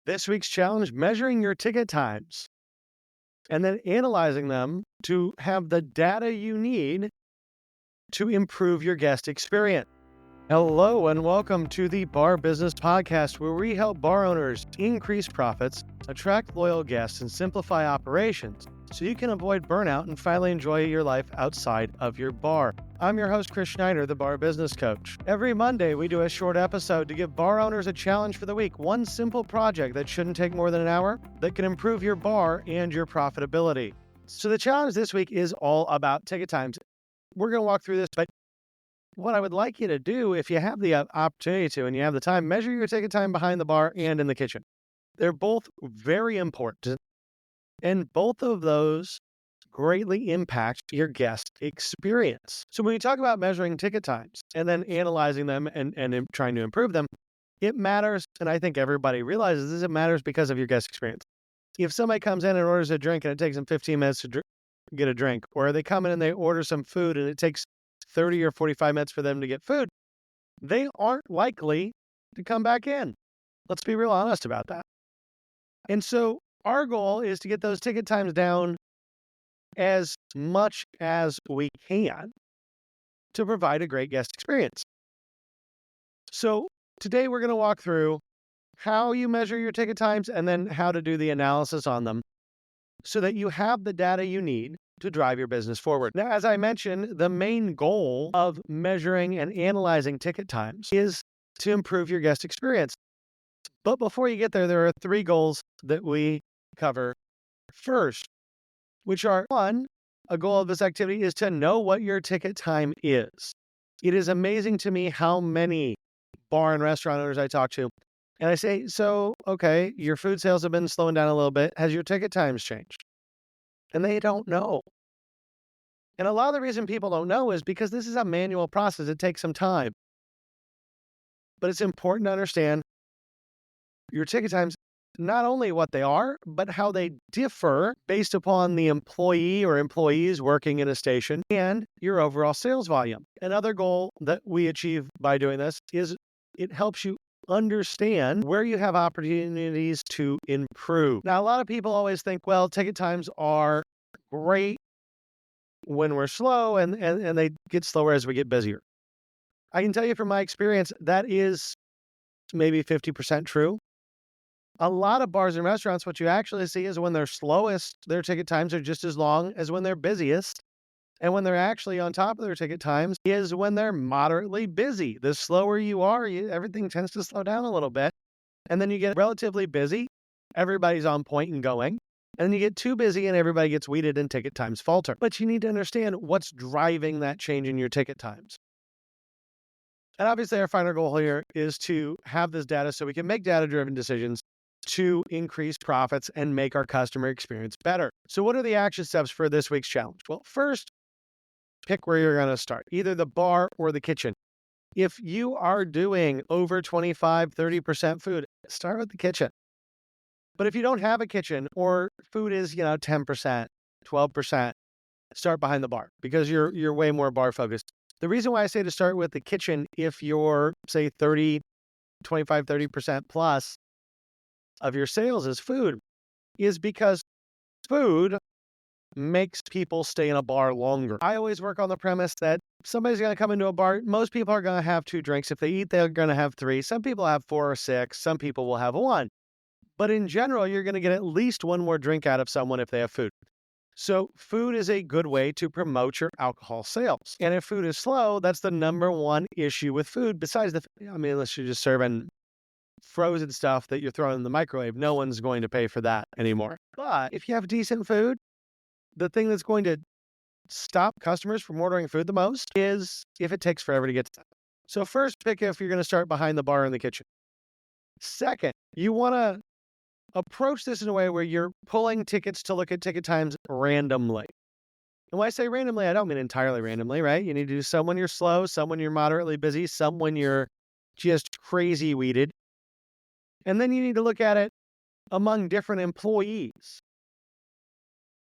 This week's challenge, measuring your ticket times and then analyzing them to have the data you need to improve your guest experience. Hello and welcome to the Bar Business Podcast, where we help bar owners increase profits, attract loyal guests, and simplify operations so you can avoid burnout and finally enjoy your life outside of your bar. I'm your host, Chris Schneider, the Bar Business Coach. Every Monday, we do a short episode to give bar owners a challenge for the week, one simple project that shouldn't take more than an hour that can improve your bar and your profitability. So the challenge this week is all about ticket times. We're going to walk through this, but what I would like you to do, if you have the opportunity to and you have the time, measure your ticket time behind the bar and in the kitchen. They're both very important, and both of those greatly impact your guest experience. So when you talk about measuring ticket times and then analyzing them and trying to improve them, it matters, and I think everybody realizes this, it matters because of your guest experience. If somebody comes in and orders a drink and it takes them 15 minutes to get a drink, or they come in and they order some food and it takes 30 or 45 minutes for them to get food, they aren't likely to come back in. Let's be real honest about that. And so our goal is to get those ticket times down as much as we can to provide a great guest experience. So today we're going to walk through how you measure your ticket times and then how to do the analysis on them so that you have the data you need to drive your business forward. Now, as I mentioned, the main goal of measuring and analyzing ticket times is to improve your guest experience. But before you get there, there are three goals that we cover first, which are, one, a goal of this activity is to know what your ticket time is. It is amazing to me how many bar and restaurant owners I talk to, and I say, so, okay, your food sales have been slowing down a little bit. Has your ticket times changed? And they don't know. And a lot of the reason people don't know is because this is a manual process. It takes some time. But it's important to understand your ticket times, not only what they are, but how they differ based upon the employee or employees working in a station and your overall sales volume. Another goal that we achieve by doing this is it helps you understand where you have opportunities to improve. Now, a lot of people always think, well, ticket times are great when we're slow and they get slower as we get busier. I can tell you from my experience, that is maybe 50% true. A lot of bars and restaurants, what you actually see is when they're slowest, their ticket times are just as long as when they're busiest. And when they're actually on top of their ticket times is when they're moderately busy. The slower you are, everything tends to slow down a little bit. And then you get relatively busy, everybody's on point and going. And then you get too busy and everybody gets weeded and ticket times falter. But you need to understand what's driving that change in your ticket times. And obviously our final goal here is to have this data so we can make data-driven decisions to increase profits and make our customer experience better. So what are the action steps for this week's challenge? Well, first, pick where you're going to start, either the bar or the kitchen. If you are doing over 25, 30% food, start with the kitchen. But if you don't have a kitchen or food is, 10%, 12%, start behind the bar because you're way more bar focused. The reason why I say to start with the kitchen, if you're, say, 25, 30% plus of your sales is food, is because food makes people stay in a bar longer. I always work on the premise that somebody's going to come into a bar. Most people are going to have 2 drinks. If they eat, they're going to have 3. Some people have 4 or 6. Some people will have 1. But in general, you're going to get at least 1 more drink out of someone if they have food. So food is a good way to promote your alcohol sales. And if food is slow, that's the number one issue with food. Besides unless you're just serving frozen stuff that you're throwing in the microwave, no one's going to pay for that anymore. But if you have decent food, the thing that's going to stop customers from ordering food the most is if it takes forever to get to them. So first, pick if you're going to start behind the bar in the kitchen. Second, you want to approach this in a way where you're pulling tickets to look at ticket times randomly. And when I say randomly, I don't mean entirely randomly, right? You need to do some when you're slow, some when you're moderately busy, some when you're just crazy weeded. And then you need to look at it among different employees.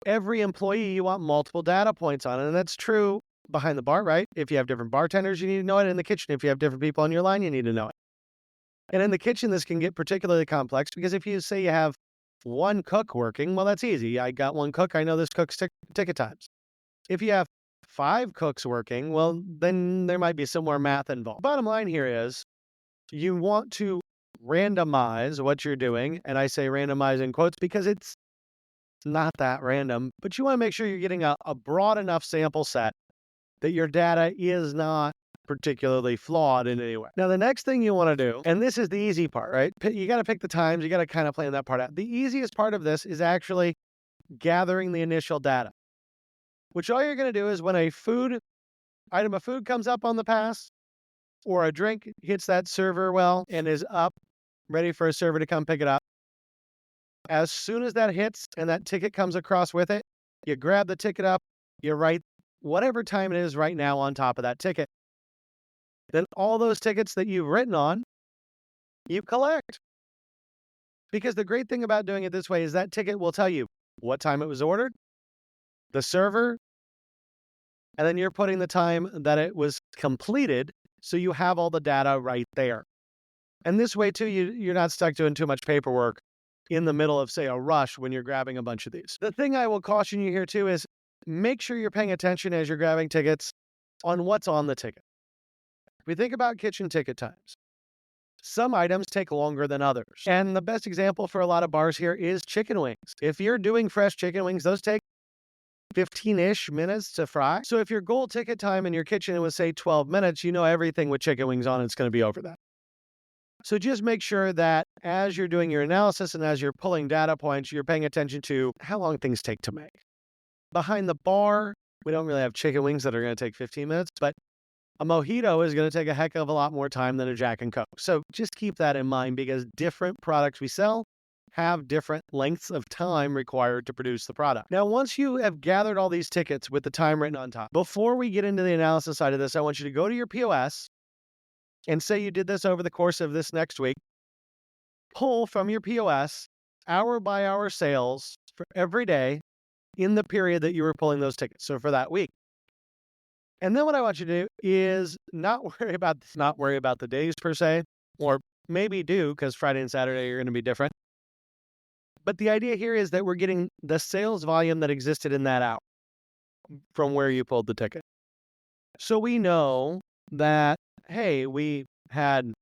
Every employee, you want multiple data points on it. And that's true behind the bar, right? If you have different bartenders, you need to know it. In the kitchen, if you have different people on your line, you need to know it. And in the kitchen, this can get particularly complex because if you say you have one cook working, well, that's easy. I got one cook. I know this cook's ticket times. If you have 5 cooks working, well, then there might be some more math involved. Bottom line here is you want to randomize what you're doing. And I say randomize in quotes because it's not that random, but you want to make sure you're getting a broad enough sample set that your data is not particularly flawed in any way. Now, the next thing you want to do, and this is the easy part, right? You got to pick the times. You got to kind of plan that part out. The easiest part of this is actually gathering the initial data, which all you're going to do is when a item of food comes up on the pass or a drink hits that server well and is up, ready for a server to come pick it up. As soon as that hits and that ticket comes across with it, you grab the ticket up, you write whatever time it is right now on top of that ticket. Then all those tickets that you've written on, you collect. Because the great thing about doing it this way is that ticket will tell you what time it was ordered, the server, and then you're putting the time that it was completed, so you have all the data right there. And this way, too, you're not stuck doing too much paperwork in the middle of, say, a rush when you're grabbing a bunch of these. The thing I will caution you here, too, is make sure you're paying attention as you're grabbing tickets on what's on the ticket. If we think about kitchen ticket times, some items take longer than others. And the best example for a lot of bars here is chicken wings. If you're doing fresh chicken wings, those take 15-ish minutes to fry. So if your goal ticket time in your kitchen was, say, 12 minutes, you know everything with chicken wings on it's going to be over that. So just make sure that as you're doing your analysis and as you're pulling data points, you're paying attention to how long things take to make. Behind the bar, we don't really have chicken wings that are going to take 15 minutes, but a mojito is going to take a heck of a lot more time than a Jack and Coke. So just keep that in mind because different products we sell have different lengths of time required to produce the product. Now, once you have gathered all these tickets with the time written on top, before we get into the analysis side of this, I want you to go to your POS and say you did this over the course of this next week. Pull from your POS hour by hour sales for every day in the period that you were pulling those tickets. So for that week. And then what I want you to do is not worry about the days per se, or maybe do because Friday and Saturday are going to be different. But the idea here is that we're getting the sales volume that existed in that hour from where you pulled the ticket. So we know that, hey, we had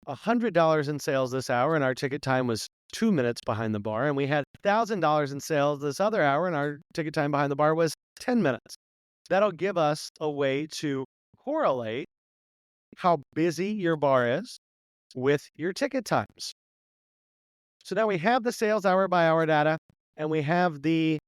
$100 in sales this hour and our ticket time was 2 minutes behind the bar. And we had $1,000 in sales this other hour and our ticket time behind the bar was 10 minutes. That'll give us a way to correlate how busy your bar is with your ticket times. So now we have the sales hour by hour data and we have the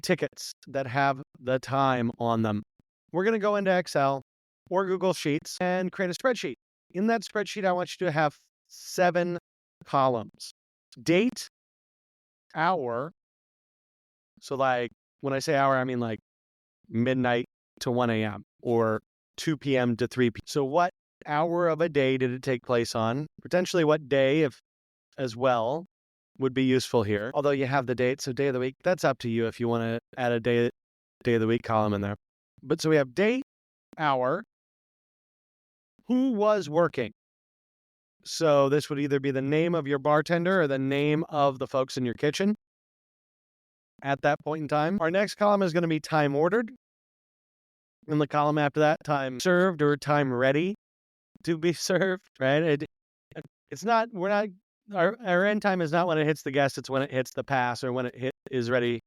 tickets that have the time on them. We're going to go into Excel or Google Sheets and create a spreadsheet. In that spreadsheet, I want you to have 7 columns. Date, hour. So like when I say hour, I mean like midnight to 1 a.m. or 2 p.m. to 3 p.m. So what hour of a day did it take place on? Potentially what day if as well would be useful here. Although you have the date, so day of the week, that's up to you if you want to add a day of the week column in there. But so we have date, hour, who was working. So this would either be the name of your bartender or the name of the folks in your kitchen at that point in time. Our next column is going to be time ordered. And the column after that, time served or time ready to be served, right? Our end time is not when it hits the guest, it's when it hits the pass or when it is ready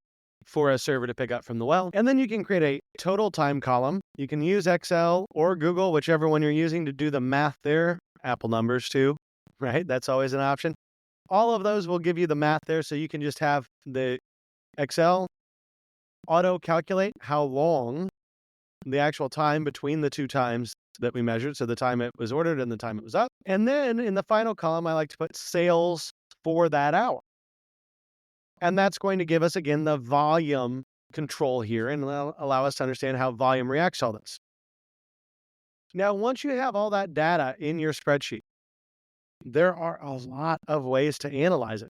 for a server to pick up from the well. And then you can create a total time column. You can use Excel or Google, whichever one you're using to do the math there. Apple numbers too, right? That's always an option. All of those will give you the math there. So you can just have the Excel auto calculate how long the actual time between the 2 times that we measured. So the time it was ordered and the time it was up. And then in the final column, I like to put sales for that hour. And that's going to give us, again, the volume control here and allow us to understand how volume reacts to all this. Now, once you have all that data in your spreadsheet, there are a lot of ways to analyze it.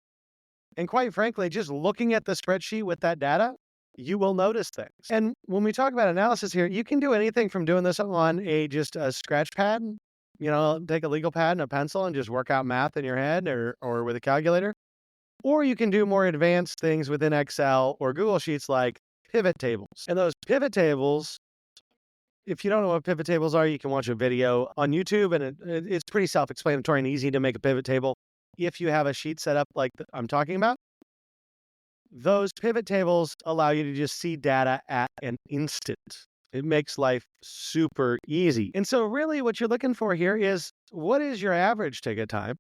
And quite frankly, just looking at the spreadsheet with that data, you will notice things. And when we talk about analysis here, you can do anything from doing this on just a scratch pad take a legal pad and a pencil and just work out math in your head or with a calculator. Or you can do more advanced things within Excel or Google Sheets like pivot tables. And those pivot tables, if you don't know what pivot tables are, you can watch a video on YouTube, and it's pretty self-explanatory and easy to make a pivot table. If you have a sheet set up like I'm talking about, those pivot tables allow you to just see data at an instant. It makes life super easy. And so really what you're looking for here is, what is your average ticket time?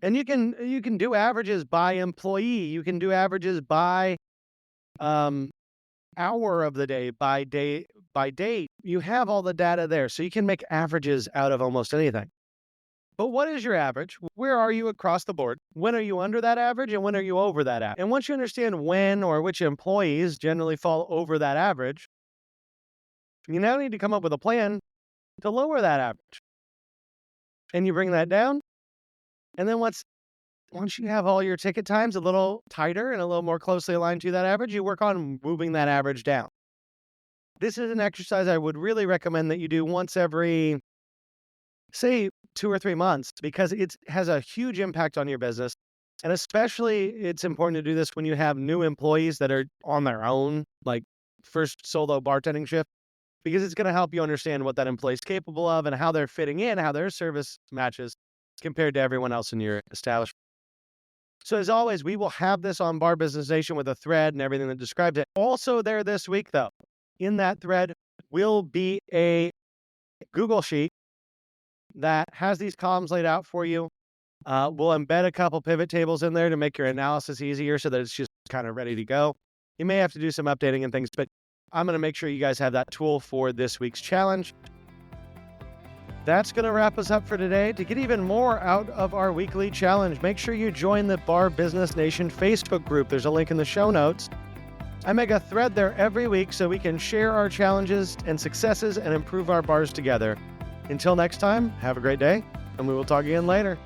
And you can do averages by employee. You can do averages by hour of the day, by date. You have all the data there. So you can make averages out of almost anything. But what is your average? Where are you across the board? When are you under that average and when are you over that average? And once you understand when or which employees generally fall over that average, you now need to come up with a plan to lower that average. And you bring that down. And then once you have all your ticket times a little tighter and a little more closely aligned to that average, you work on moving that average down. This is an exercise I would really recommend that you do once every, say, 2 or 3 months, because it has a huge impact on your business. And especially it's important to do this when you have new employees that are on their own, like first solo bartending shift, because it's going to help you understand what that employee is capable of and how they're fitting in, how their service matches compared to everyone else in your establishment. So as always, we will have this on Bar Business Nation with a thread and everything that describes it. Also there this week, though, in that thread will be a Google Sheet that has these columns laid out for you. We'll embed a couple pivot tables in there to make your analysis easier so that it's just kind of ready to go. You may have to do some updating and things, but I'm going to make sure you guys have that tool for this week's challenge. That's going to wrap us up for today. To get even more out of our weekly challenge, make sure you join the Bar Business Nation Facebook group. There's a link in the show notes. I make a thread there every week so we can share our challenges and successes and improve our bars together. Until next time, have a great day, and we will talk again later.